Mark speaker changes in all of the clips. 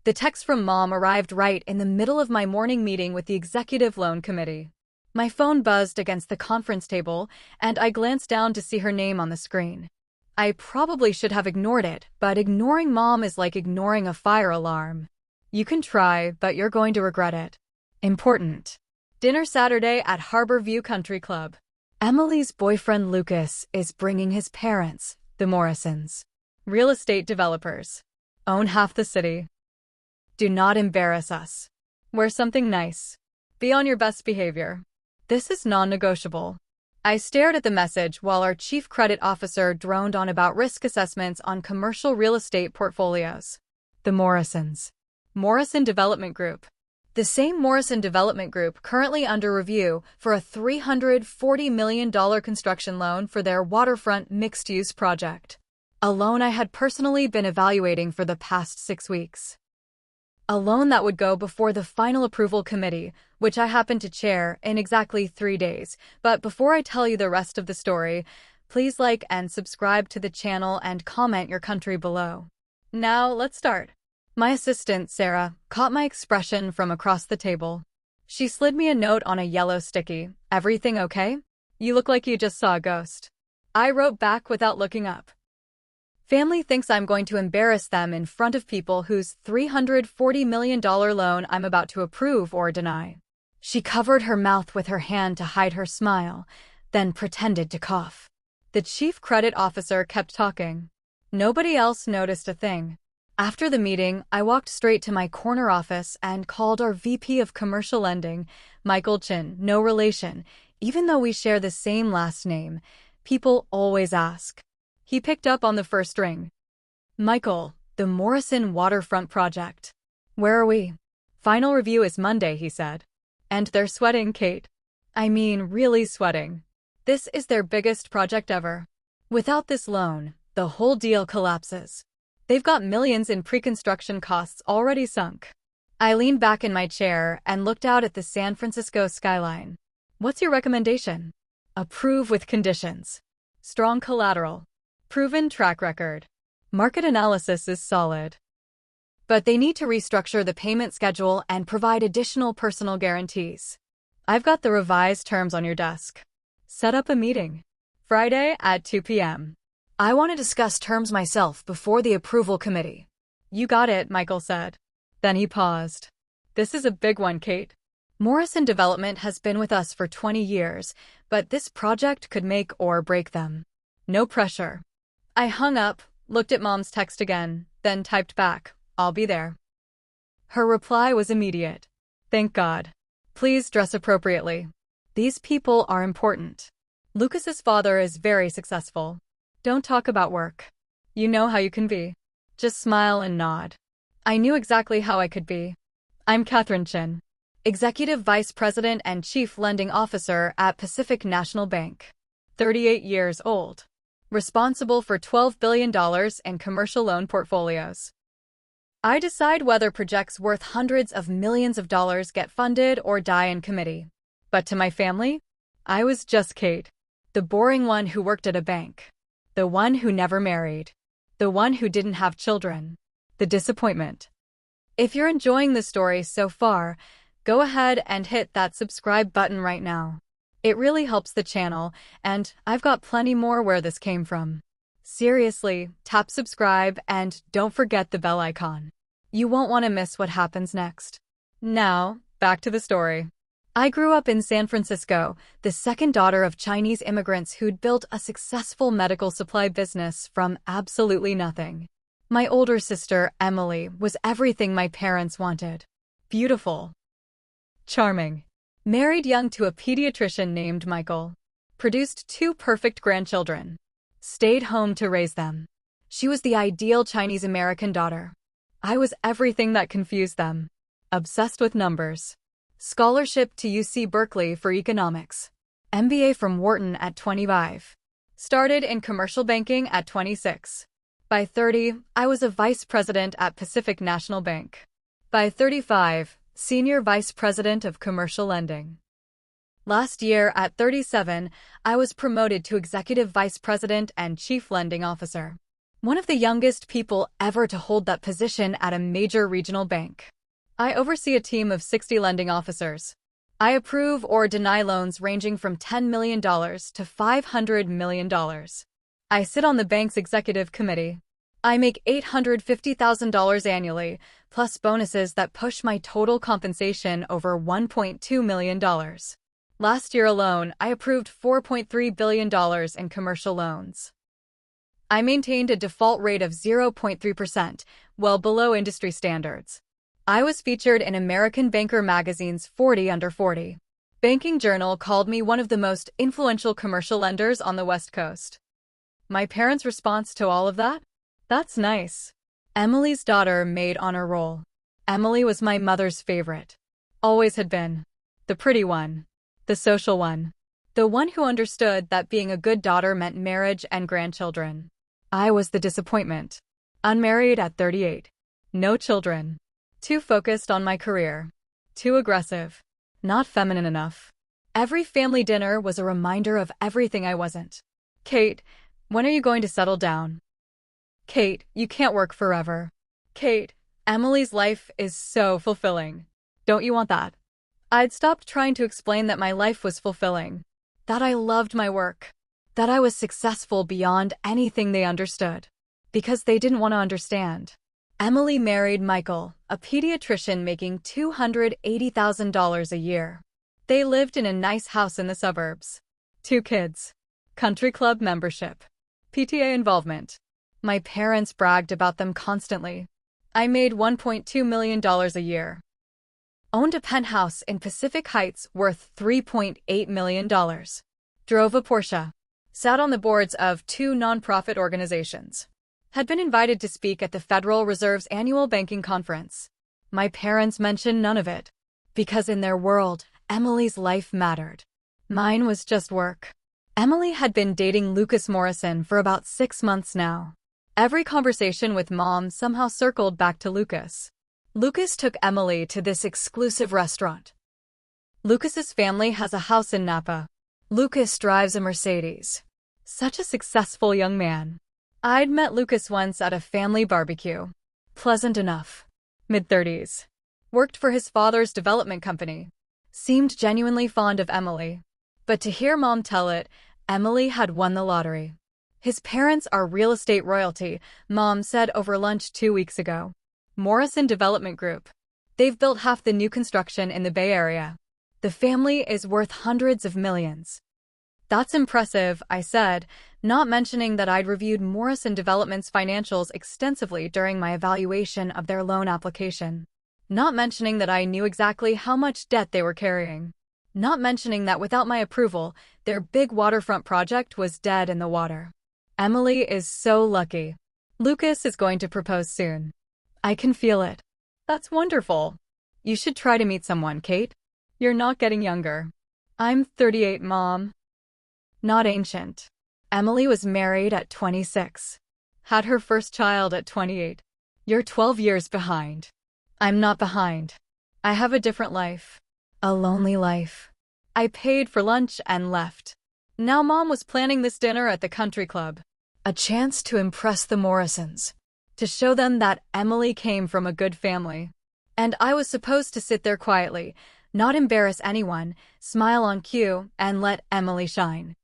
Speaker 1: The text from Mom arrived right in the middle of my morning meeting with the Executive Loan Committee. My phone buzzed against the conference table, and I glanced down to see her name on the screen. I probably should have ignored it, but ignoring Mom is like ignoring a fire alarm. You can try, but you're going to regret it. Important. Dinner Saturday at Harbor View Country Club. Emily's boyfriend Lucas is bringing his parents, the Morrisons. Real estate developers. Own half the city. Do not embarrass us. Wear something nice. Be on your best behavior. This is non-negotiable. I stared at the message while our chief credit officer droned on about risk assessments on commercial real estate portfolios. The Morrisons. Morrison Development Group. The same Morrison Development Group currently under review for a $340 million construction loan for their waterfront mixed-use project. A loan I had personally been evaluating for the past 6 weeks. A loan that would go before the final approval committee, which I happen to chair, in exactly 3 days. But before I tell you the rest of the story, please like and subscribe to the channel and comment your country below. Now, let's start. My assistant, Sarah, caught my expression from across the table. She slid me a note on a yellow sticky. Everything okay? You look like you just saw a ghost. I wrote back without looking up. Family thinks I'm going to embarrass them in front of people whose $340 million loan I'm about to approve or deny. She covered her mouth with her hand to hide her smile, then pretended to cough. The chief credit officer kept talking. Nobody else noticed a thing. After the meeting, I walked straight to my corner office and called our VP of Commercial Lending, Michael Chin, no relation. Even though we share the same last name, people always ask. He picked up on the first ring. Michael, the Morrison Waterfront Project. Where are we? Final review is Monday, he said. And they're sweating, Kate. I mean, really sweating. This is their biggest project ever. Without this loan, the whole deal collapses. They've got millions in pre-construction costs already sunk. I leaned back in my chair and looked out at the San Francisco skyline. What's your recommendation? Approve with conditions. Strong collateral. Proven track record. Market analysis is solid. But they need to restructure the payment schedule and provide additional personal guarantees. I've got the revised terms on your desk. Set up a meeting. Friday at 2 p.m. I want to discuss terms myself before the approval committee. You got it, Michael said. Then he paused. This is a big one, Kate. Morrison Development has been with us for 20 years, but this project could make or break them. No pressure. I hung up, looked at Mom's text again, then typed back, I'll be there. Her reply was immediate. Thank God. Please dress appropriately. These people are important. Lucas's father is very successful. Don't talk about work. You know how you can be. Just smile and nod. I knew exactly how I could be. I'm Catherine Chin, Executive Vice President and Chief Lending Officer at Pacific National Bank. 38 years old. Responsible for $12 billion in commercial loan portfolios. I decide whether projects worth hundreds of millions of dollars get funded or die in committee. But to my family, I was just Kate, the boring one who worked at a bank, the one who never married, the one who didn't have children, the disappointment. If you're enjoying the story so far, go ahead and hit that subscribe button right now. It really helps the channel, and I've got plenty more where this came from. Seriously, tap subscribe and don't forget the bell icon. You won't want to miss what happens next. Now, back to the story. I grew up in San Francisco, the second daughter of Chinese immigrants who'd built a successful medical supply business from absolutely nothing. My older sister, Emily, was everything my parents wanted. Beautiful. Charming. Married young to a pediatrician named Michael. Produced 2 perfect grandchildren. Stayed home to raise them. She was the ideal Chinese-American daughter. I was everything that confused them. Obsessed with numbers. Scholarship to UC Berkeley for economics. MBA from Wharton at 25. Started in commercial banking at 26. By 30, I was a vice president at Pacific National Bank. By 35, Senior Vice President of Commercial Lending. Last year, at 37, I was promoted to Executive Vice President and Chief Lending Officer. One of the youngest people ever to hold that position at a major regional bank. I oversee a team of 60 lending officers. I approve or deny loans ranging from $10 million to $500 million. I sit on the bank's executive committee. I make $850,000 annually, plus bonuses that push my total compensation over $1.2 million. Last year alone, I approved $4.3 billion in commercial loans. I maintained a default rate of 0.3%, well below industry standards. I was featured in American Banker magazine's 40 Under 40. Banking Journal called me one of the most influential commercial lenders on the West Coast. My parents' response to all of that? That's nice. Emily's daughter made honor roll. Emily was my mother's favorite. Always had been. The pretty one. The social one. The one who understood that being a good daughter meant marriage and grandchildren. I was the disappointment. Unmarried at 38. No children. Too focused on my career. Too aggressive. Not feminine enough. Every family dinner was a reminder of everything I wasn't. Kate, when are you going to settle down? Kate, you can't work forever. Kate, Emily's life is so fulfilling. Don't you want that? I'd stopped trying to explain that my life was fulfilling. That I loved my work. That I was successful beyond anything they understood. Because they didn't want to understand. Emily married Michael, a pediatrician making $280,000 a year. They lived in a nice house in the suburbs. 2 kids. Country club membership. PTA involvement. My parents bragged about them constantly. I made $1.2 million a year. Owned a penthouse in Pacific Heights worth $3.8 million. Drove a Porsche. Sat on the boards of 2 nonprofit organizations. Had been invited to speak at the Federal Reserve's annual banking conference. My parents mentioned none of it. Because in their world, Emily's life mattered. Mine was just work. Emily had been dating Lucas Morrison for about 6 months now. Every conversation with Mom somehow circled back to Lucas. Lucas took Emily to this exclusive restaurant. Lucas's family has a house in Napa. Lucas drives a Mercedes. Such a successful young man. I'd met Lucas once at a family barbecue. Pleasant enough. Mid-30s. Worked for his father's development company. Seemed genuinely fond of Emily. But to hear Mom tell it, Emily had won the lottery. His parents are real estate royalty, Mom said over lunch 2 weeks ago. Morrison Development Group. They've built half the new construction in the Bay Area. The family is worth hundreds of millions. That's impressive, I said, not mentioning that I'd reviewed Morrison Development's financials extensively during my evaluation of their loan application. Not mentioning that I knew exactly how much debt they were carrying. Not mentioning that without my approval, their big waterfront project was dead in the water. Emily is so lucky. Lucas is going to propose soon. I can feel it. That's wonderful. You should try to meet someone, Kate. You're not getting younger. I'm 38, Mom. Not ancient. Emily was married at 26. Had her first child at 28. You're 12 years behind. I'm not behind. I have a different life. A lonely life. I paid for lunch and left. Now Mom was planning this dinner at the country club. A chance to impress the Morrisons. To show them that Emily came from a good family. And I was supposed to sit there quietly, not embarrass anyone, smile on cue, and let Emily shine.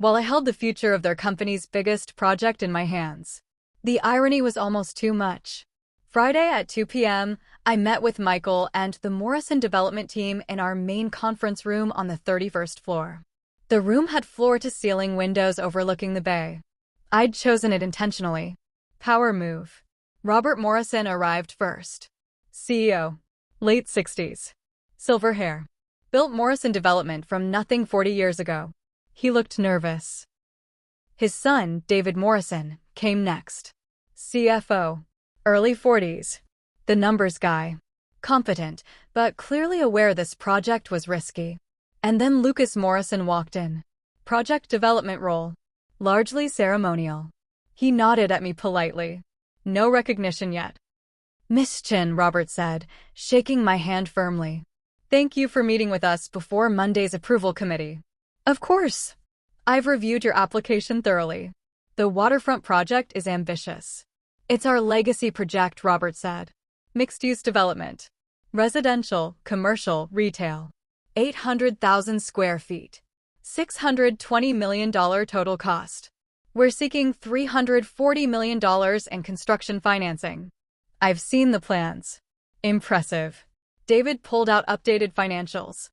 Speaker 1: While I held the future of their company's biggest project in my hands. The irony was almost too much. Friday at 2 p.m., I met with Michael and the Morrison development team in our main conference room on the 31st floor. The room had floor-to-ceiling windows overlooking the bay. I'd chosen it intentionally. Power move. Robert Morrison arrived first. CEO. Late 60s. Silver hair. Built Morrison Development from nothing 40 years ago. He looked nervous. His son, David Morrison, came next. CFO. Early 40s. The numbers guy. Competent, but clearly aware this project was risky. And then Lucas Morrison walked in. Project development role. Largely ceremonial. He nodded at me politely. No recognition yet. Miss Chin, Robert said, shaking my hand firmly. Thank you for meeting with us before Monday's approval committee. Of course. I've reviewed your application thoroughly. The waterfront project is ambitious. It's our legacy project, Robert said. Mixed-use development. Residential, commercial, retail. 800,000 square feet. $620 million total cost. We're seeking $340 million in construction financing. I've seen the plans. Impressive. David pulled out updated financials.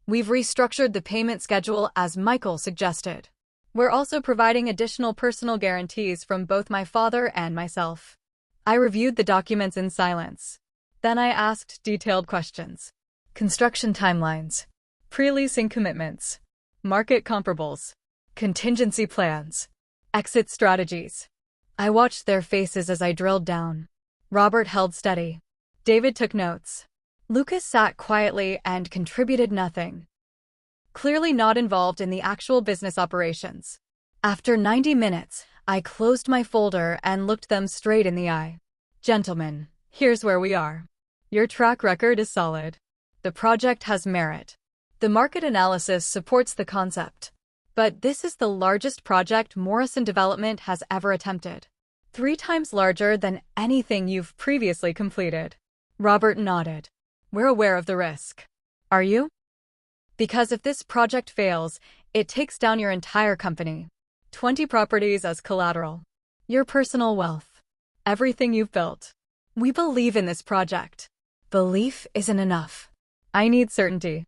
Speaker 1: We've restructured the payment schedule as Michael suggested. We're also providing additional personal guarantees from both my father and myself. I reviewed the documents in silence. Then I asked detailed questions. Construction timelines. Pre-leasing commitments. Market comparables. Contingency plans. Exit strategies. I watched their faces as I drilled down. Robert held steady. David took notes. Lucas sat quietly and contributed nothing. Clearly not involved in the actual business operations. After 90 minutes, I closed my folder and looked them straight in the eye. Gentlemen, here's where we are. Your track record is solid. The project has merit. The market analysis supports the concept. But this is the largest project Morrison Development has ever attempted. 3 times larger than anything you've previously completed. Robert nodded. We're aware of the risk. Are you? Because if this project fails, it takes down your entire company. 20 properties as collateral. Your personal wealth. Everything you've built. We believe in this project. Belief isn't enough. I need certainty.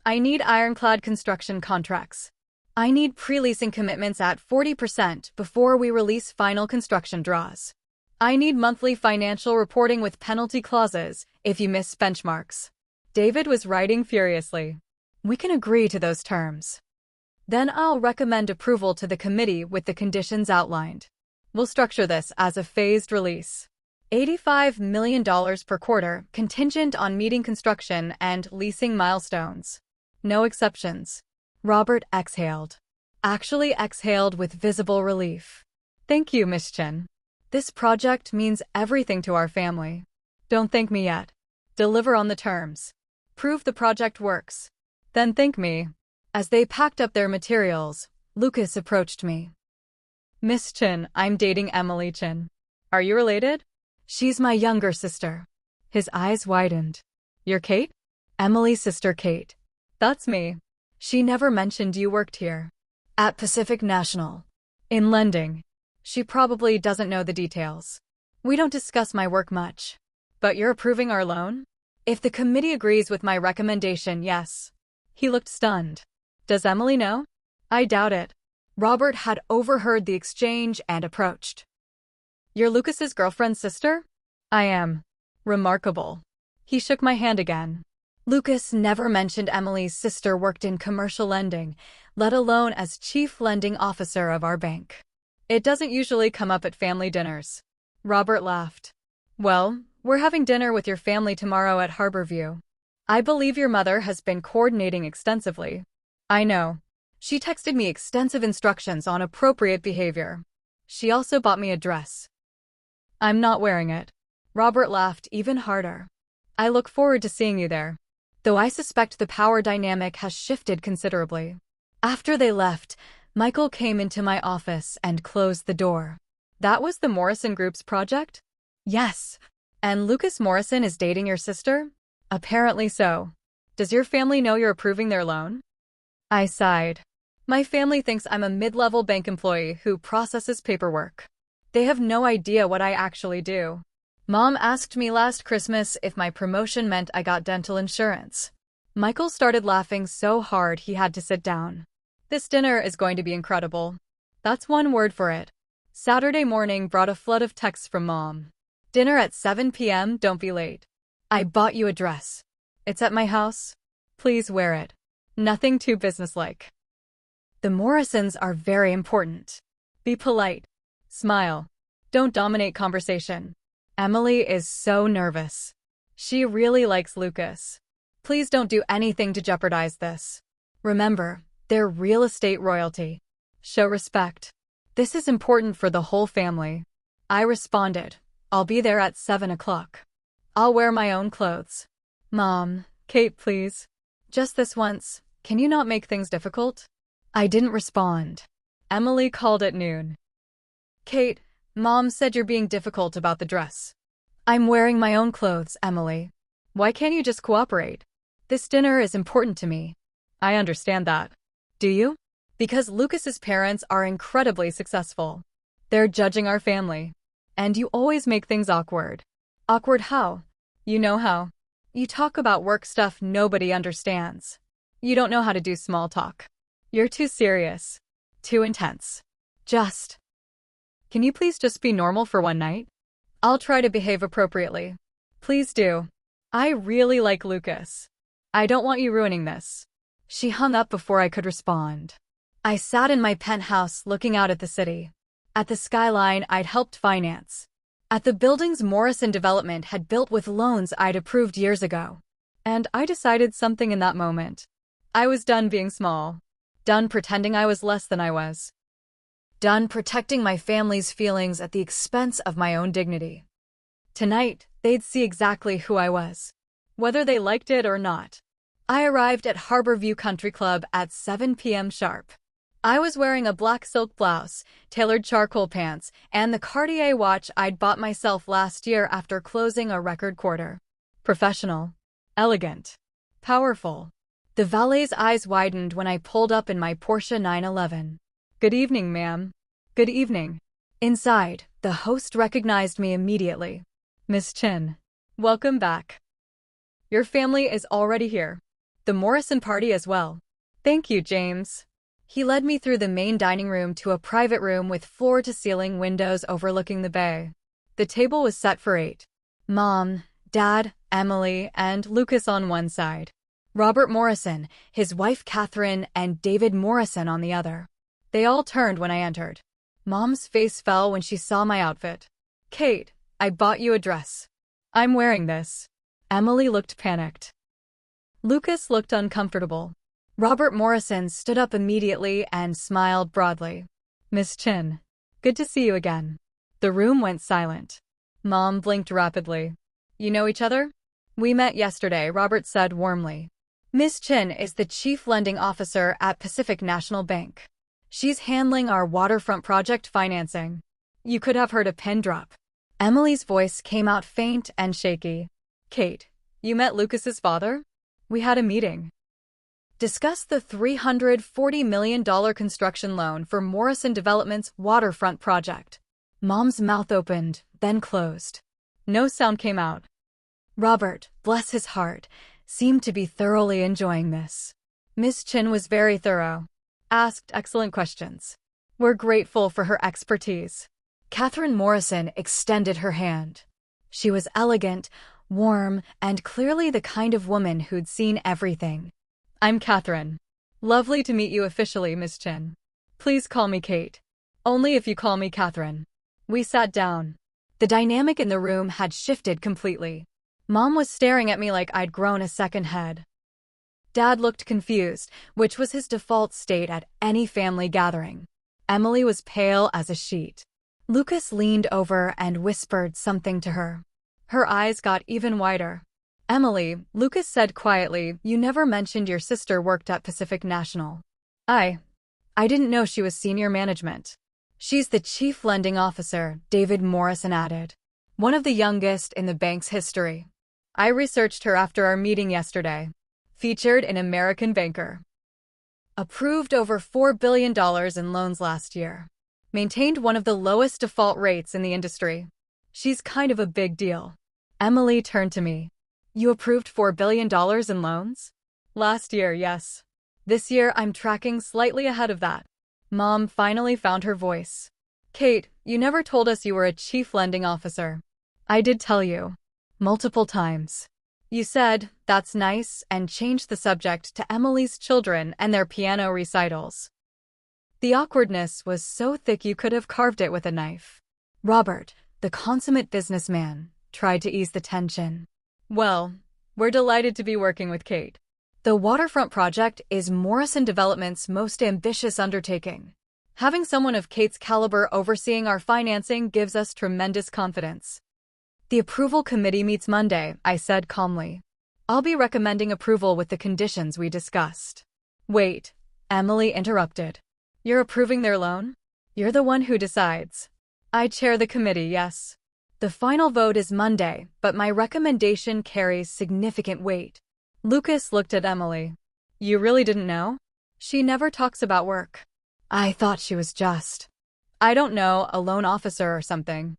Speaker 1: I need ironclad construction contracts. I need pre-leasing commitments at 40% before we release final construction draws. I need monthly financial reporting with penalty clauses if you miss benchmarks. David was writing furiously. We can agree to those terms. Then I'll recommend approval to the committee with the conditions outlined. We'll structure this as a phased release. $85 million per quarter, contingent on meeting construction and leasing milestones. No exceptions. Robert exhaled. Actually exhaled with visible relief. Thank you, Miss Chen. This project means everything to our family. Don't thank me yet. Deliver on the terms. Prove the project works. Then thank me. As they packed up their materials, Lucas approached me. Miss Chen, I'm dating Emily Chen. Are you related? She's my younger sister. His eyes widened. You're Kate? Emily's sister Kate. That's me. She never mentioned you worked here. At Pacific National. In lending. She probably doesn't know the details. We don't discuss my work much. But you're approving our loan? If the committee agrees with my recommendation, yes. He looked stunned. Does Emily know? I doubt it. Robert had overheard the exchange and approached. You're Lucas's girlfriend's sister? I am. Remarkable. He shook my hand again. Lucas never mentioned Emily's sister worked in commercial lending, let alone as chief lending officer of our bank. It doesn't usually come up at family dinners. Robert laughed. Well, we're having dinner with your family tomorrow at Harborview. I believe your mother has been coordinating extensively. I know. She texted me extensive instructions on appropriate behavior. She also bought me a dress. I'm not wearing it. Robert laughed even harder. I look forward to seeing you there. Though I suspect the power dynamic has shifted considerably. After they left, Michael came into my office and closed the door. That was the Morrison Group's project? Yes. And Lucas Morrison is dating your sister? Apparently so. Does your family know you're approving their loan? I sighed. My family thinks I'm a mid-level bank employee who processes paperwork. They have no idea what I actually do. Mom asked me last Christmas if my promotion meant I got dental insurance. Michael started laughing so hard he had to sit down. This dinner is going to be incredible. That's one word for it. Saturday morning brought a flood of texts from Mom. Dinner at 7 p.m., don't be late. I bought you a dress. It's at my house. Please wear it. Nothing too businesslike. The Morrisons are very important. Be polite. Smile. Don't dominate conversation. Emily is so nervous. She really likes Lucas. Please don't do anything to jeopardize this. Remember, they're real estate royalty. Show respect. This is important for the whole family. I responded. I'll be there at 7 o'clock. I'll wear my own clothes. Mom, Kate, please. Just this once, can you not make things difficult? I didn't respond. Emily called at noon. Kate, Mom said you're being difficult about the dress. I'm wearing my own clothes, Emily. Why can't you just cooperate? This dinner is important to me. I understand that. Do you? Because Lucas's parents are incredibly successful. They're judging our family. And you always make things awkward. Awkward how? You know how. You talk about work stuff nobody understands. You don't know how to do small talk. You're too serious. Too intense. Can you please just be normal for one night? I'll try to behave appropriately. Please do. I really like Lucas. I don't want you ruining this. She hung up before I could respond. I sat in my penthouse looking out at the city. At the skyline I'd helped finance. At the buildings Morrison Development had built with loans I'd approved years ago. And I decided something in that moment. I was done being small. Done pretending I was less than I was. Done protecting my family's feelings at the expense of my own dignity. Tonight, they'd see exactly who I was. Whether they liked it or not. I arrived at Harborview Country Club at 7 p.m. sharp. I was wearing a black silk blouse, tailored charcoal pants, and the Cartier watch I'd bought myself last year after closing a record quarter. Professional. Elegant. Powerful. The valet's eyes widened when I pulled up in my Porsche 911. Good evening, ma'am. Good evening. Inside, the host recognized me immediately. Miss Chin. Welcome back. Your family is already here. The Morrison party as well. Thank you, James. He led me through the main dining room to a private room with floor-to-ceiling windows overlooking the bay. The table was set for 8. Mom, Dad, Emily, and Lucas on one side. Robert Morrison, his wife Catherine, and David Morrison on the other. They all turned when I entered. Mom's face fell when she saw my outfit. Kate, I bought you a dress. I'm wearing this. Emily looked panicked. Lucas looked uncomfortable. Robert Morrison stood up immediately and smiled broadly. Miss Chin. Good to see you again. The room went silent. Mom blinked rapidly. You know each other? We met yesterday, Robert said warmly. Miss Chin is the Chief Lending Officer at Pacific National Bank. She's handling our waterfront project financing. You could have heard a pin drop. Emily's voice came out faint and shaky. Kate, you met Lucas's father? We had a meeting. Discussed the $340 million construction loan for Morrison Development's waterfront project. Mom's mouth opened, then closed. No sound came out. Robert, bless his heart, seemed to be thoroughly enjoying this. Miss Chin was very thorough. Asked excellent questions. We're grateful for her expertise. Catherine Morrison extended her hand. She was elegant, warm, and clearly the kind of woman who'd seen everything. I'm Catherine. Lovely to meet you officially, Miss Chin. Please call me Kate. Only if you call me Catherine. We sat down. The dynamic in the room had shifted completely. Mom was staring at me like I'd grown a second head. Dad looked confused, which was his default state at any family gathering. Emily was pale as a sheet. Lucas leaned over and whispered something to her. Her eyes got even wider. Emily, Lucas said quietly, you never mentioned your sister worked at Pacific National. I didn't know she was senior management. She's the chief lending officer, David Morrison added. One of the youngest in the bank's history. I researched her after our meeting yesterday. Featured in American Banker. Approved over $4 billion in loans last year. Maintained one of the lowest default rates in the industry. She's kind of a big deal. Emily turned to me. You approved $4 billion in loans? Last year, yes. This year, I'm tracking slightly ahead of that. Mom finally found her voice. Kate, you never told us you were a chief lending officer. I did tell you. Multiple times. You said, that's nice, and changed the subject to Emily's children and their piano recitals. The awkwardness was so thick you could have carved it with a knife. Robert, the consummate businessman, tried to ease the tension. Well, we're delighted to be working with Kate. The waterfront project is Morrison Development's most ambitious undertaking. Having someone of Kate's caliber overseeing our financing gives us tremendous confidence. The approval committee meets Monday, I said calmly. I'll be recommending approval with the conditions we discussed. Wait, Emily interrupted. You're approving their loan? You're the one who decides. I chair the committee, yes. The final vote is Monday, but my recommendation carries significant weight. Lucas looked at Emily. You really didn't know? She never talks about work. I thought she was just, I don't know, a loan officer or something.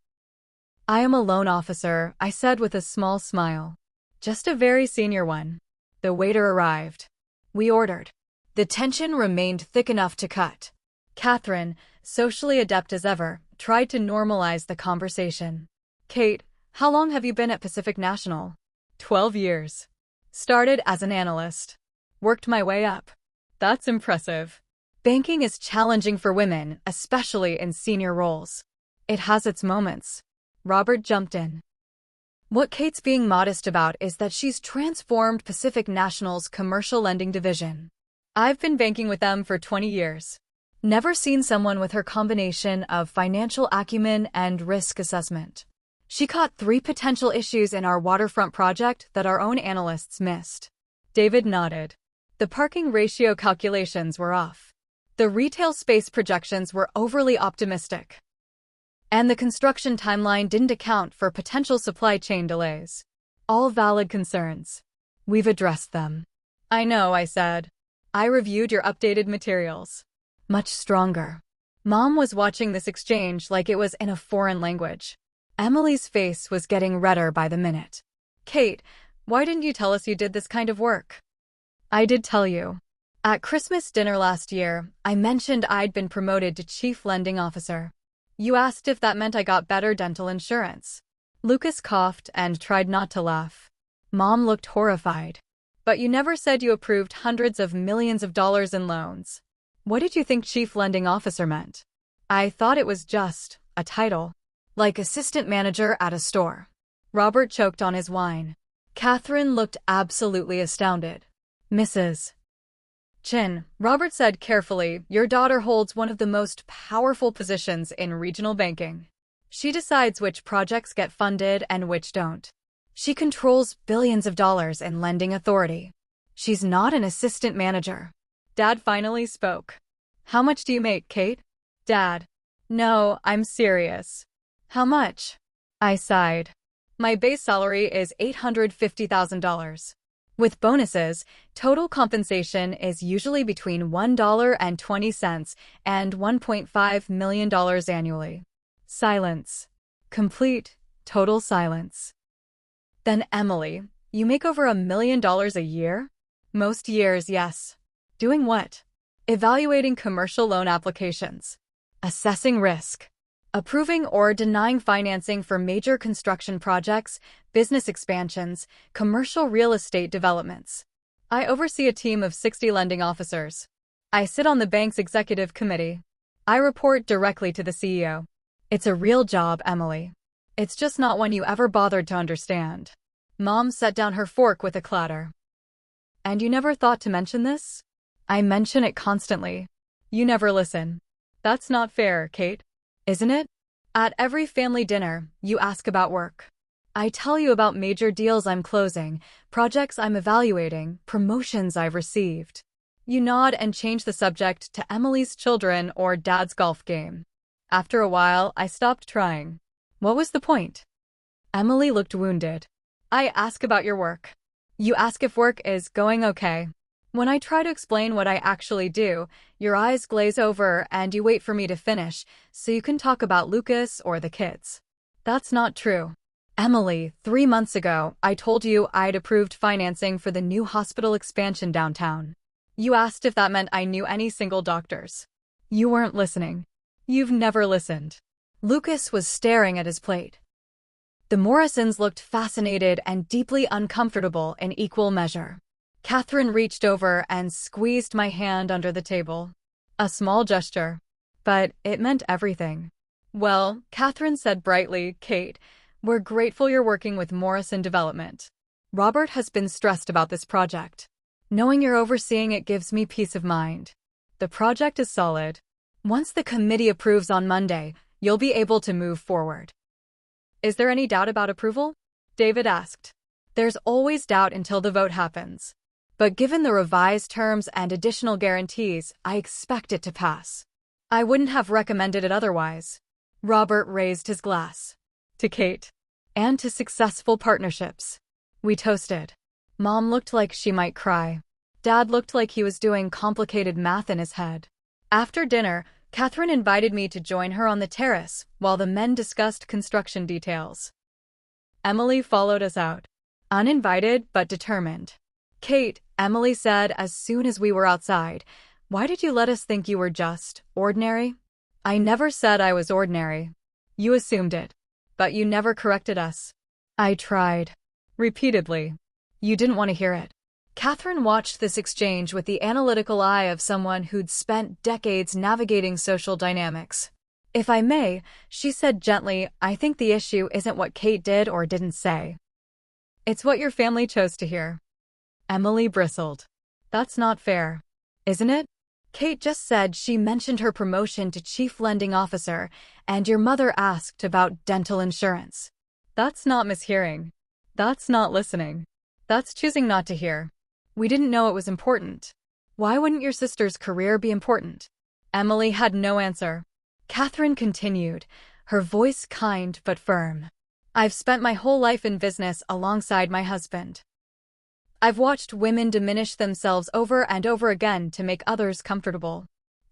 Speaker 1: I am a loan officer, I said with a small smile. Just a very senior one. The waiter arrived. We ordered. The tension remained thick enough to cut. Catherine, socially adept as ever, tried to normalize the conversation. Kate, how long have you been at Pacific National? 12 years. Started as an analyst. Worked my way up. That's impressive. Banking is challenging for women, especially in senior roles. It has its moments. Robert jumped in. What Kate's being modest about is that she's transformed Pacific National's commercial lending division. I've been banking with them for 20 years. Never seen someone with her combination of financial acumen and risk assessment. She caught 3 potential issues in our waterfront project that our own analysts missed. David nodded. The parking ratio calculations were off. The retail space projections were overly optimistic. And the construction timeline didn't account for potential supply chain delays. All valid concerns. We've addressed them. I know, I said. I reviewed your updated materials. Much stronger. Mom was watching this exchange like it was in a foreign language. Emily's face was getting redder by the minute. Kate, why didn't you tell us you did this kind of work? I did tell you. At Christmas dinner last year, I mentioned I'd been promoted to Chief Lending Officer. You asked if that meant I got better dental insurance. Lucas coughed and tried not to laugh. Mom looked horrified. But you never said you approved hundreds of millions of dollars in loans. What did you think Chief Lending Officer meant? I thought it was just a title. Like assistant manager at a store. Robert choked on his wine. Catherine looked absolutely astounded. Mrs. Chin, Robert said carefully, your daughter holds one of the most powerful positions in regional banking. She decides which projects get funded and which don't. She controls billions of dollars in lending authority. She's not an assistant manager. Dad finally spoke. How much do you make, Kate? Dad. No, I'm serious. How much? I sighed. My base salary is $850,000. With bonuses, total compensation is usually between $1.20 and $1.5 million annually. Silence. Complete, total silence. Then Emily, you make over $1 million a year? Most years, yes. Doing what? Evaluating commercial loan applications. Assessing risk. Approving or denying financing for major construction projects, business expansions, commercial real estate developments. I oversee a team of 60 lending officers. I sit on the bank's executive committee. I report directly to the CEO. It's a real job, Emily. It's just not one you ever bothered to understand. Mom set down her fork with a clatter. And you never thought to mention this? I mention it constantly. You never listen. That's not fair, Kate. Isn't it? At every family dinner, you ask about work. I tell you about major deals I'm closing, projects I'm evaluating, promotions I've received. You nod and change the subject to Emily's children or Dad's golf game. After a while, I stopped trying. What was the point? Emily looked wounded. I ask about your work. You ask if work is going okay. When I try to explain what I actually do, your eyes glaze over and you wait for me to finish so you can talk about Lucas or the kids. That's not true. Emily, 3 months ago, I told you I'd approved financing for the new hospital expansion downtown. You asked if that meant I knew any single doctors. You weren't listening. You've never listened. Lucas was staring at his plate. The Morrisons looked fascinated and deeply uncomfortable in equal measure. Catherine reached over and squeezed my hand under the table. A small gesture. But it meant everything. Well, Catherine said brightly, Kate, we're grateful you're working with Morrison Development. Robert has been stressed about this project. Knowing you're overseeing it gives me peace of mind. The project is solid. Once the committee approves on Monday, you'll be able to move forward. Is there any doubt about approval? David asked. There's always doubt until the vote happens. But given the revised terms and additional guarantees, I expect it to pass. I wouldn't have recommended it otherwise. Robert raised his glass. To Kate. And to successful partnerships. We toasted. Mom looked like she might cry. Dad looked like he was doing complicated math in his head. After dinner, Catherine invited me to join her on the terrace while the men discussed construction details. Emily followed us out. Uninvited but determined. Kate, Emily said as soon as we were outside, why did you let us think you were just ordinary? I never said I was ordinary. You assumed it. But you never corrected us. I tried. Repeatedly. You didn't want to hear it. Catherine watched this exchange with the analytical eye of someone who'd spent decades navigating social dynamics. If I may, she said gently, I think the issue isn't what Kate did or didn't say. It's what your family chose to hear. Emily bristled. That's not fair. Isn't it? Kate just said she mentioned her promotion to chief lending officer, and your mother asked about dental insurance. That's not mishearing. That's not listening. That's choosing not to hear. We didn't know it was important. Why wouldn't your sister's career be important? Emily had no answer. Catherine continued, her voice kind but firm. I've spent my whole life in business alongside my husband. I've watched women diminish themselves over and over again to make others comfortable.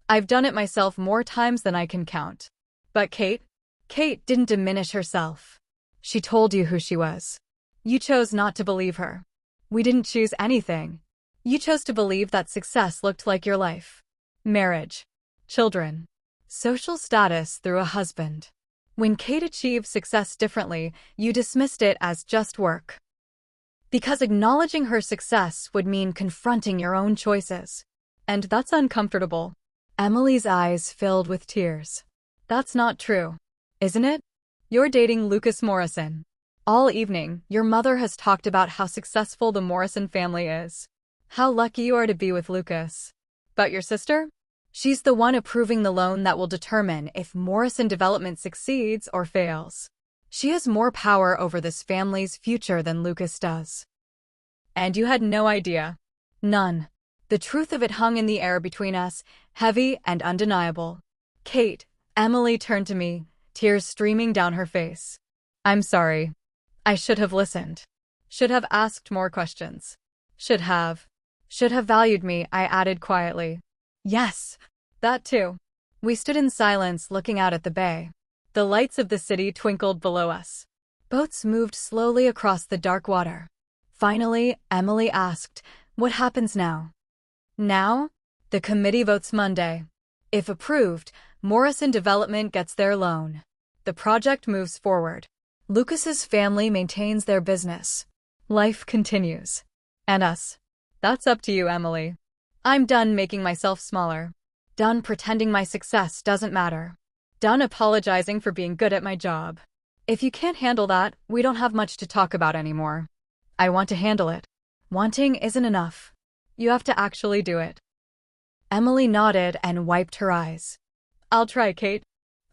Speaker 1: I've done it myself more times than I can count. But Kate didn't diminish herself. She told you who she was. You chose not to believe her. We didn't choose anything. You chose to believe that success looked like your life. Marriage. Children. Social status through a husband. When Kate achieved success differently, you dismissed it as just work. Because acknowledging her success would mean confronting your own choices. And that's uncomfortable. Emily's eyes filled with tears. That's not true. Isn't it? You're dating Lucas Morrison. All evening, your mother has talked about how successful the Morrison family is. How lucky you are to be with Lucas. But your sister? She's the one approving the loan that will determine if Morrison Development succeeds or fails. She has more power over this family's future than Lucas does. And you had no idea. None. The truth of it hung in the air between us, heavy and undeniable. Kate, Emily turned to me, tears streaming down her face. I'm sorry. I should have listened. Should have asked more questions. Should have valued me, I added quietly. Yes, that too. We stood in silence looking out at the bay. The lights of the city twinkled below us. Boats moved slowly across the dark water. Finally, Emily asked, what happens now? Now? The committee votes Monday. If approved, Morrison Development gets their loan. The project moves forward. Lucas's family maintains their business. Life continues. And us. That's up to you, Emily. I'm done making myself smaller. Done pretending my success doesn't matter. Done apologizing for being good at my job. If you can't handle that, we don't have much to talk about anymore. I want to handle it. Wanting isn't enough. You have to actually do it. Emily nodded and wiped her eyes. I'll try, Kate.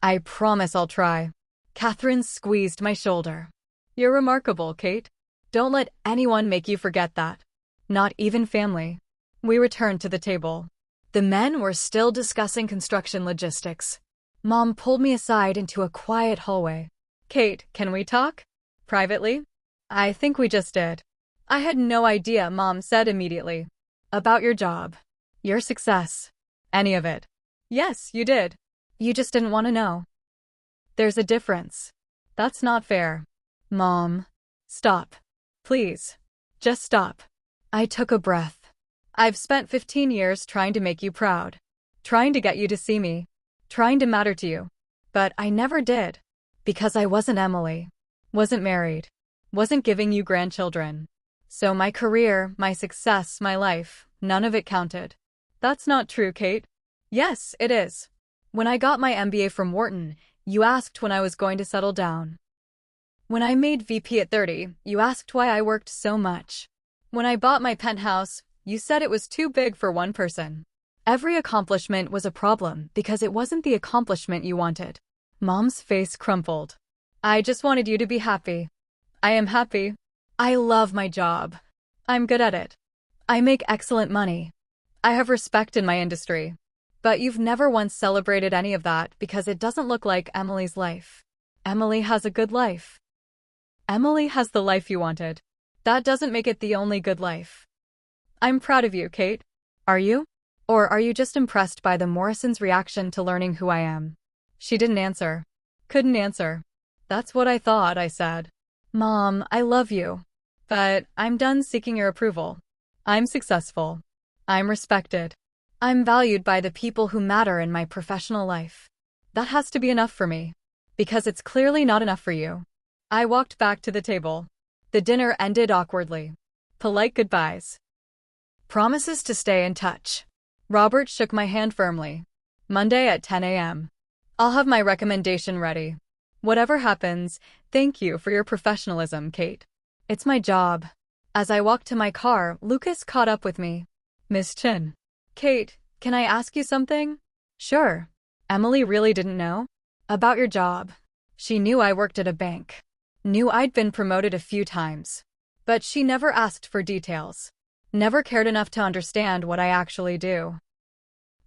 Speaker 1: I promise I'll try. Catherine squeezed my shoulder. You're remarkable, Kate. Don't let anyone make you forget that. Not even family. We returned to the table. The men were still discussing construction logistics. Mom pulled me aside into a quiet hallway. Kate, can we talk? Privately? I think we just did. I had no idea, Mom said immediately. About your job. Your success. Any of it. Yes, you did. You just didn't want to know. There's a difference. That's not fair. Mom. Stop. Please. Just stop. I took a breath. I've spent 15 years trying to make you proud. Trying to get you to see me. Trying to matter to you. But I never did. Because I wasn't Emily. Wasn't married. Wasn't giving you grandchildren. So my career, my success, my life, none of it counted. That's not true, Kate. Yes, it is. When I got my MBA from Wharton, you asked when I was going to settle down. When I made VP at 30, you asked why I worked so much. When I bought my penthouse, you said it was too big for one person. Every accomplishment was a problem because it wasn't the accomplishment you wanted. Mom's face crumpled. I just wanted you to be happy. I am happy. I love my job. I'm good at it. I make excellent money. I have respect in my industry. But you've never once celebrated any of that because it doesn't look like Emily's life. Emily has a good life. Emily has the life you wanted. That doesn't make it the only good life. I'm proud of you, Kate. Are you? Or are you just impressed by the Morrisons' reaction to learning who I am? She didn't answer. Couldn't answer. That's what I thought, I said. Mom, I love you. But I'm done seeking your approval. I'm successful. I'm respected. I'm valued by the people who matter in my professional life. That has to be enough for me. Because it's clearly not enough for you. I walked back to the table. The dinner ended awkwardly. Polite goodbyes. Promises to stay in touch. Robert shook my hand firmly. Monday at 10 a.m. I'll have my recommendation ready. Whatever happens, thank you for your professionalism, Kate. It's my job. As I walked to my car, Lucas caught up with me. Miss Chin. Kate, can I ask you something? Sure. Emily really didn't know? About your job. She knew I worked at a bank. Knew I'd been promoted a few times. But she never asked for details. Never cared enough to understand what I actually do.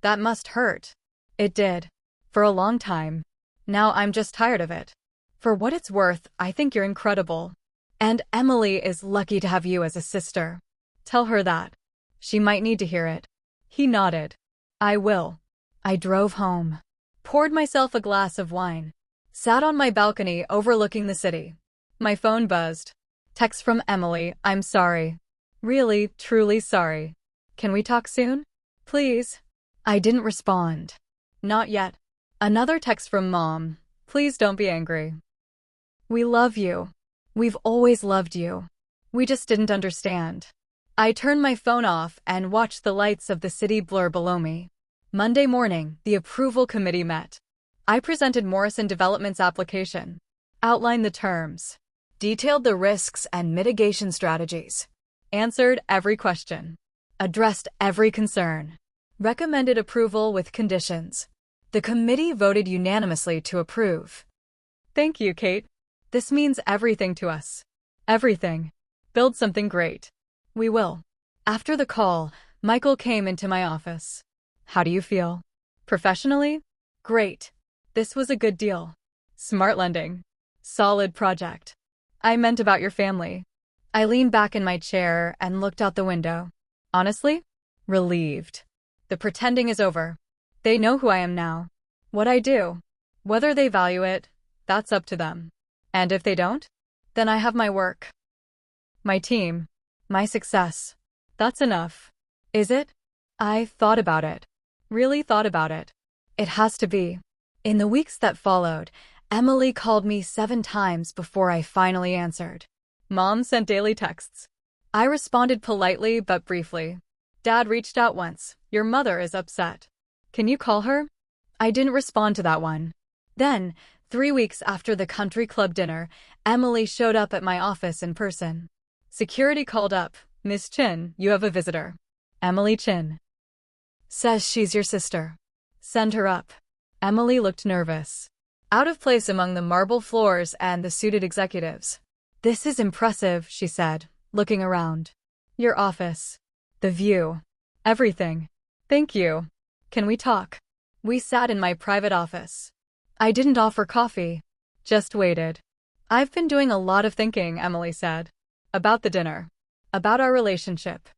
Speaker 1: That must hurt. It did. For a long time. Now I'm just tired of it. For what it's worth, I think you're incredible. And Emily is lucky to have you as a sister. Tell her that. She might need to hear it. He nodded. I will. I drove home. Poured myself a glass of wine. Sat on my balcony overlooking the city. My phone buzzed. Text from Emily, I'm sorry. Really, truly sorry. Can we talk soon? Please? I didn't respond. Not yet. Another text from Mom. Please don't be angry. We love you. We've always loved you. We just didn't understand. I turned my phone off and watched the lights of the city blur below me. Monday morning, the approval committee met. I presented Morrison Development's application, outlined the terms, detailed the risks and mitigation strategies, answered every question, addressed every concern, recommended approval with conditions. The committee voted unanimously to approve. Thank you, Kate. This means everything to us. Everything. Build something great. We will. After the call, Michael came into my office. How do you feel? Professionally? Great. This was a good deal. Smart lending. Solid project. I meant about your family. I leaned back in my chair and looked out the window. Honestly? Relieved. The pretending is over. They know who I am now. What I do. Whether they value it, that's up to them. And if they don't, then I have my work. My team. My success. That's enough. Is it? I thought about it. Really thought about it. It has to be. In the weeks that followed, Emily called me 7 times before I finally answered. Mom sent daily texts. I responded politely but briefly. Dad reached out once. Your mother is upset. Can you call her? I didn't respond to that one. Then, 3 weeks after the country club dinner, Emily showed up at my office in person. Security called up. Miss Chin, you have a visitor. Emily Chin. Says she's your sister. Send her up. Emily looked nervous. Out of place among the marble floors and the suited executives. This is impressive, she said, looking around. Your office. The view. Everything. Thank you. Can we talk? We sat in my private office. I didn't offer coffee. Just waited. I've been doing a lot of thinking, Emily said. About the dinner. About our relationship.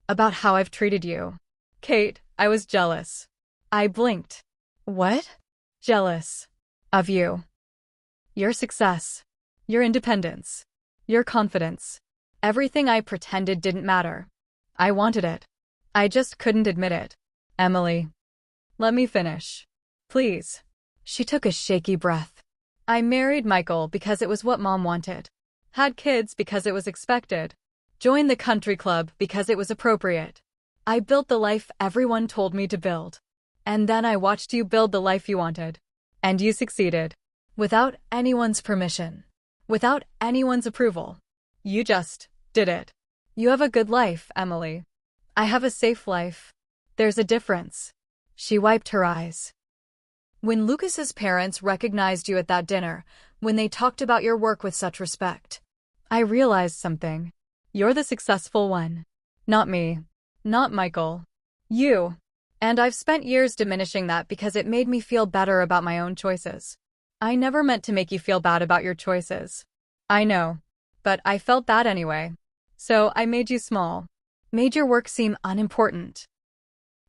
Speaker 1: About how I've treated you. Kate, I was jealous. I blinked. What? Jealous. Of you. Your success. Your independence. Your confidence. Everything I pretended didn't matter. I wanted it. I just couldn't admit it. Emily. Let me finish. Please. She took a shaky breath. I married Michael because it was what Mom wanted. Had kids because it was expected. Joined the country club because it was appropriate. I built the life everyone told me to build. And then I watched you build the life you wanted. And you succeeded. Without anyone's permission. Without anyone's approval. You just did it. You have a good life, Emily. I have a safe life. There's a difference. She wiped her eyes. When Lucas's parents recognized you at that dinner, when they talked about your work with such respect, I realized something. You're the successful one. Not me. Not Michael. You. And I've spent years diminishing that because it made me feel better about my own choices. I never meant to make you feel bad about your choices. I know. But I felt bad anyway. So I made you small. Made your work seem unimportant.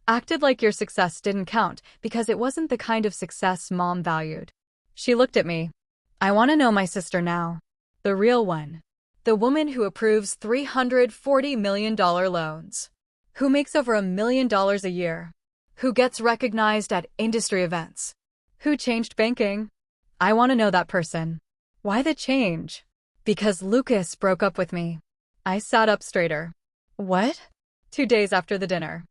Speaker 1: Acted like your success didn't count because it wasn't the kind of success Mom valued. She looked at me. I want to know my sister now. The real one. The woman who approves $340 million loans. Who makes over $1 million a year. Who gets recognized at industry events. Who changed banking. I want to know that person. Why the change? Because Lucas broke up with me. I sat up straighter. What? 2 days after the dinner.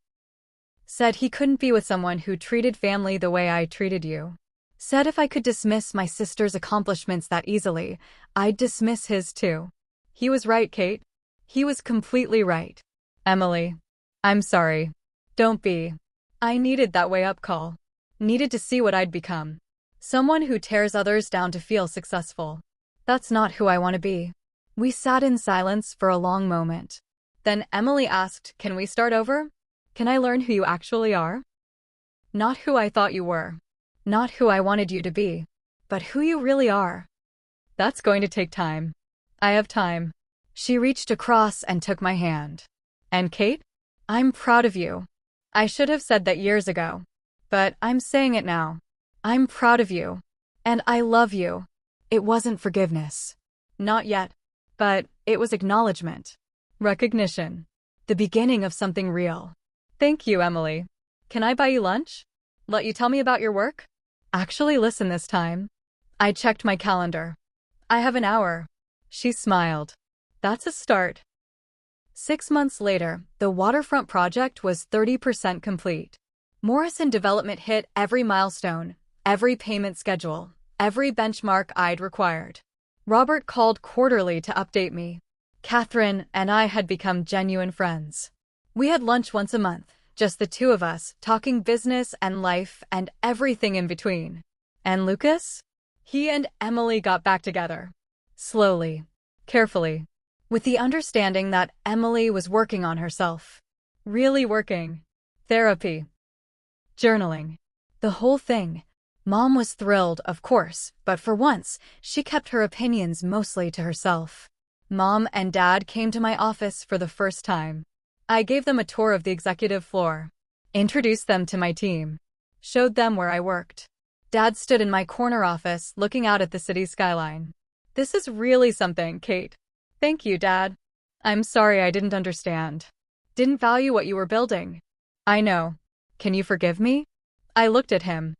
Speaker 1: Said he couldn't be with someone who treated family the way I treated you. Said if I could dismiss my sister's accomplishments that easily, I'd dismiss his too. He was right, Kate. He was completely right. Emily. I'm sorry. Don't be. I needed that wake-up call. Needed to see what I'd become. Someone who tears others down to feel successful. That's not who I want to be. We sat in silence for a long moment. Then Emily asked, can we start over? Can I learn who you actually are? Not who I thought you were. Not who I wanted you to be. But who you really are. That's going to take time. I have time. She reached across and took my hand. And Kate? I'm proud of you. I should have said that years ago. But I'm saying it now. I'm proud of you. And I love you. It wasn't forgiveness. Not yet. But it was acknowledgement. Recognition. The beginning of something real. Thank you, Emily. Can I buy you lunch? Let you tell me about your work? Actually listen this time. I checked my calendar. I have an hour. She smiled. That's a start. 6 months later, the waterfront project was 30% complete. Morrison Development hit every milestone, every payment schedule, every benchmark I'd required. Robert called quarterly to update me. Catherine and I had become genuine friends. We had lunch once a month, just the two of us, talking business and life and everything in between. And Lucas? He and Emily got back together. Slowly. Carefully. With the understanding that Emily was working on herself. Really working. Therapy. Journaling. The whole thing. Mom was thrilled, of course, but for once, she kept her opinions mostly to herself. Mom and Dad came to my office for the first time. I gave them a tour of the executive floor. Introduced them to my team. Showed them where I worked. Dad stood in my corner office looking out at the city skyline. This is really something, Kate. Thank you, Dad. I'm sorry I didn't understand. Didn't value what you were building. I know. Can you forgive me? I looked at him.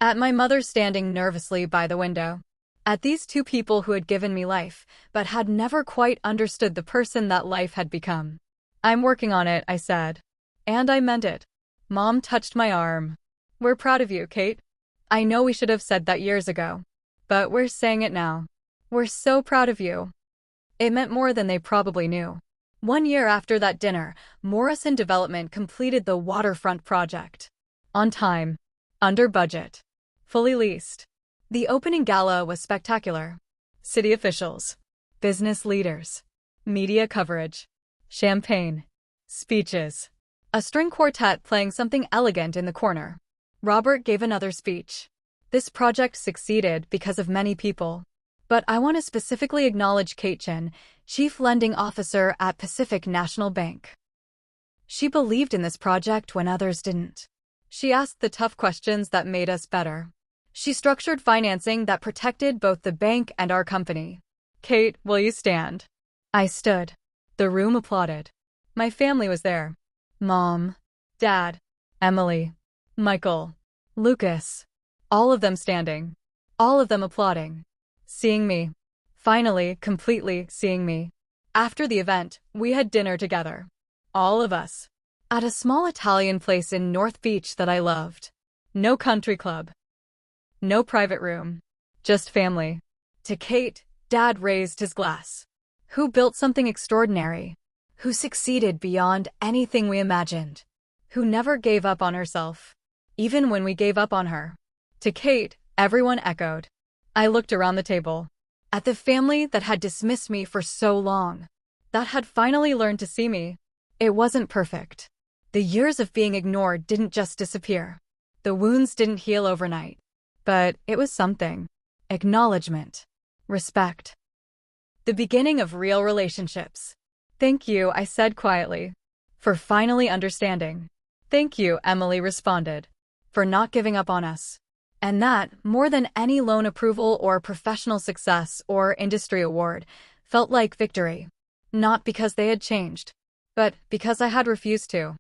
Speaker 1: At my mother standing nervously by the window. At these two people who had given me life, but had never quite understood the person that life had become. I'm working on it, I said. And I meant it. Mom touched my arm. We're proud of you, Kate. I know we should have said that years ago. But we're saying it now. We're so proud of you. It meant more than they probably knew. 1 year after that dinner, Morrison Development completed the waterfront project. On time. Under budget. Fully leased. The opening gala was spectacular. City officials. Business leaders. Media coverage. Champagne. Speeches. A string quartet playing something elegant in the corner. Robert gave another speech. This project succeeded because of many people. But I want to specifically acknowledge Kate Chin, Chief Lending Officer at Pacific National Bank. She believed in this project when others didn't. She asked the tough questions that made us better. She structured financing that protected both the bank and our company. Kate, will you stand? I stood. The room applauded. My family was there. Mom, Dad, Emily, Michael, Lucas. All of them standing. All of them applauding. Seeing me. Finally, completely seeing me. After the event, we had dinner together. All of us. At a small Italian place in North Beach that I loved. No country club. No private room. Just family. To Kate, Dad raised his glass. Who built something extraordinary. Who succeeded beyond anything we imagined. Who never gave up on herself. Even when we gave up on her. To Kate, everyone echoed. I looked around the table. At the family that had dismissed me for so long. That had finally learned to see me. It wasn't perfect. The years of being ignored didn't just disappear. The wounds didn't heal overnight. But it was something. Acknowledgement. Respect. The beginning of real relationships. "Thank you," I said quietly, "for finally understanding." "Thank you," Emily responded, "for not giving up on us." And that, more than any loan approval or professional success or industry award, felt like victory. Not because they had changed, but because I had refused to.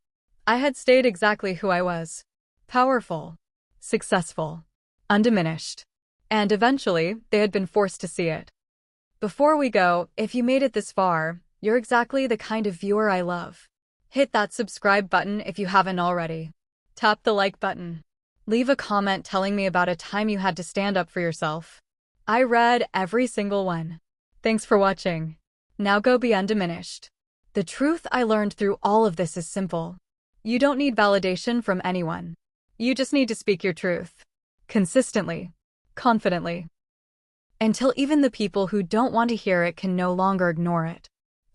Speaker 1: I had stayed exactly who I was. Powerful. Successful. Undiminished. And eventually, they had been forced to see it. Before we go, if you made it this far, you're exactly the kind of viewer I love. Hit that subscribe button if you haven't already. Tap the like button. Leave a comment telling me about a time you had to stand up for yourself. I read every single one. Thanks for watching. Now go be undiminished. The truth I learned through all of this is simple. You don't need validation from anyone. You just need to speak your truth. Consistently. Confidently. Until even the people who don't want to hear it can no longer ignore it.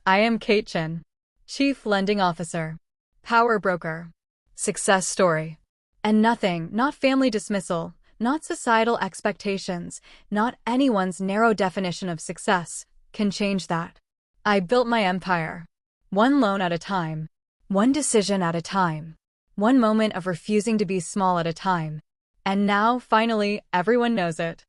Speaker 1: I am Kate Chin, Chief Lending Officer, Power Broker, Success Story. And nothing, not family dismissal, not societal expectations, not anyone's narrow definition of success, can change that. I built my empire. One loan at a time. One decision at a time. One moment of refusing to be small at a time. And now, finally, everyone knows it.